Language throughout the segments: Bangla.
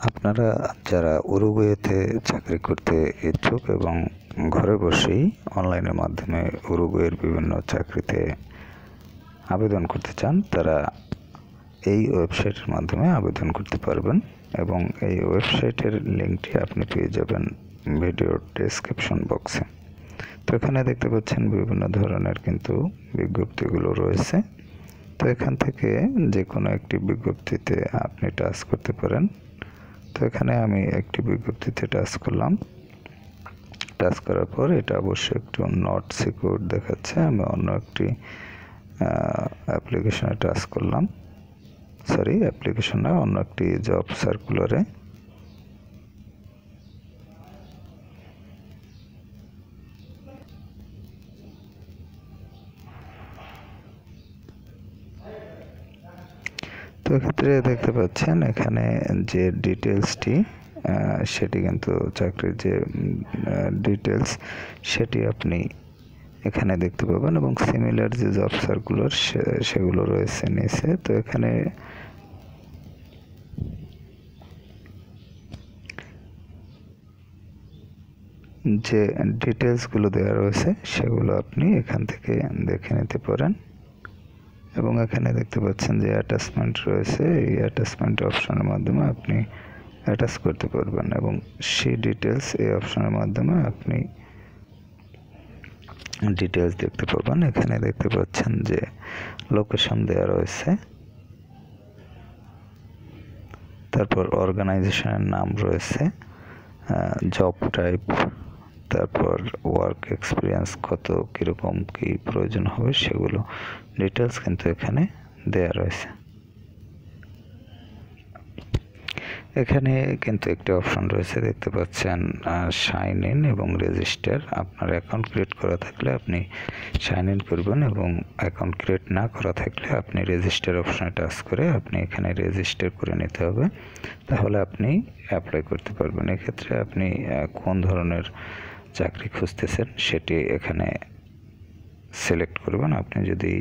আপনারা যারা উরুগুয়েতে চাকরি করতে ইচ্ছুক এবং ঘরে বসেই অনলাইনের মাধ্যমে উরুগুয়ের বিভিন্ন চাকরিতে আবেদন করতে চান, তারা এই ওয়েবসাইটের মাধ্যমে আবেদন করতে পারবেন এবং এই ওয়েবসাইটের লিঙ্কটি আপনি পেয়ে যাবেন ভিডিওর ডেসক্রিপশন বক্সে। তো এখানে দেখতে পাচ্ছেন বিভিন্ন ধরনের কিন্তু বিজ্ঞপ্তিগুলো রয়েছে। তো এখান থেকে যে কোনো একটি বিজ্ঞপ্তিতে আপনি টাচ করতে পারেন। তো এখানে আমি একটি বিজ্ঞপ্তিতে টাচ করলাম। টাচ করার পর এটা অবশ্যই একটু নট সিকিউর দেখাচ্ছে। আমি অন্য একটি অ্যাপ্লিকেশনে টাচ করলাম, অ্যাপ্লিকেশন না, অন্য একটি জব সার্কুলারে। তো এক্ষেত্রে দেখতে পাচ্ছেন এখানে যে ডিটেলসটি সেটি কিন্তু চাকরির যে ডিটেলস সেটি আপনি এখানে দেখতে পাবেন এবং সিমিলার যে জব সার্কুলার সেগুলো রয়েছে নিচে। তো এখানে যে ডিটেলসগুলো দেওয়া রয়েছে সেগুলো আপনি এখান থেকে দেখে নিতে পারেন এবং এখানে দেখতে পাচ্ছেন যে অ্যাটাচমেন্ট রয়েছে। এই অ্যাটাচমেন্ট অপশনের মাধ্যমে আপনি অ্যাটাচ করতে পারবেন এবং সেই ডিটেলস এই অপশনের মাধ্যমে আপনি ডিটেলস দেখতে পাবেন। এখানে দেখতে পাচ্ছেন যে লোকেশন দেওয়া রয়েছে, তারপর অর্গানাইজেশনের নাম রয়েছে, জব টাইপ, তারপর ওয়ার্ক এক্সপিরিয়েন্স কত, কীরকম কী প্রয়োজন হবে সেগুলো ডিটেলস কিন্তু এখানে দেওয়া রয়েছে। এখানে কিন্তু একটি অপশন রয়েছে দেখতে পাচ্ছেন সাইন ইন এবং রেজিস্টার। আপনার অ্যাকাউন্ট ক্রিয়েট করা থাকলে আপনি সাইন ইন করবেন এবং অ্যাকাউন্ট ক্রিয়েট না করা থাকলে আপনি রেজিস্টার অপশনে টাচ করে আপনি এখানে রেজিস্টার করে নিতে হবে, তাহলে আপনি অ্যাপ্লাই করতে পারবেন। এক্ষেত্রে আপনি কোন ধরনের চাকরি খুঁজতেছেন সেটি এখানে সিলেক্ট করবেন। আপনি যদি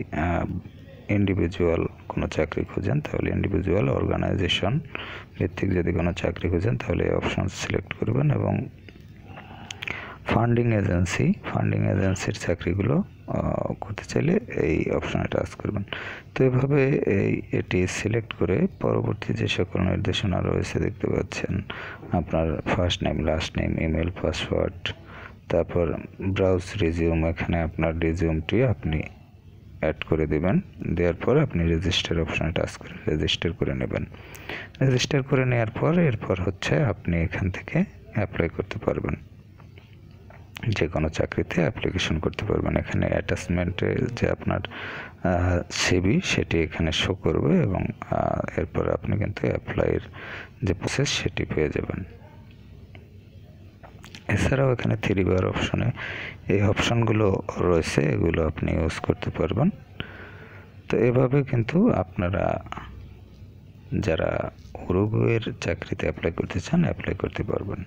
ইন্ডিভিজুয়াল কোনো চাকরি খুঁজেন তাহলে ইন্ডিভিজুয়াল, অর্গানাইজেশন ভিত্তিক যদি কোনো চাকরি খুঁজেন তাহলে এই অপশন সিলেক্ট করবেন এবং ফান্ডিং এজেন্সির চাকরিগুলো করতে চাইলে এই অপশনে টাচ করবেন। তো এভাবে এটি সিলেক্ট করে পরবর্তী যে সকল নির্দেশনা রয়েছে দেখতে পাচ্ছেন আপনার first name, last name, email, password, তারপর ব্রাউজ রিজিউম, এখানে আপনার রিজিউমটি আপনি অ্যাড করে দেবেন। দেওয়ার পর আপনি রেজিস্টার অপশনে টাচ করে রেজিস্টার করে নেবেন। রেজিস্টার করে নেওয়ার পর এরপর হচ্ছে আপনি এখান থেকে অ্যাপ্লাই করতে পারবেন, যে কোনো চাকরিতে অ্যাপ্লিকেশন করতে পারবেন। এখানে অ্যাটাচমেন্টে যে আপনার সিভি সেটি এখানে শো করবে এবং এরপর আপনি কিন্তু অ্যাপ্লাইয়ের যে প্রসেস সেটি পেয়ে যাবেন। এছাড়াও এখানে 3 বার অপশনে এই অপশনগুলো রয়েছে, এগুলো আপনি ইউজ করতে পারবেন। তো এভাবে কিন্তু আপনারা যারা উরুগুয়ের চাকরিতে অ্যাপ্লাই করতে চান অ্যাপ্লাই করতে পারবেন।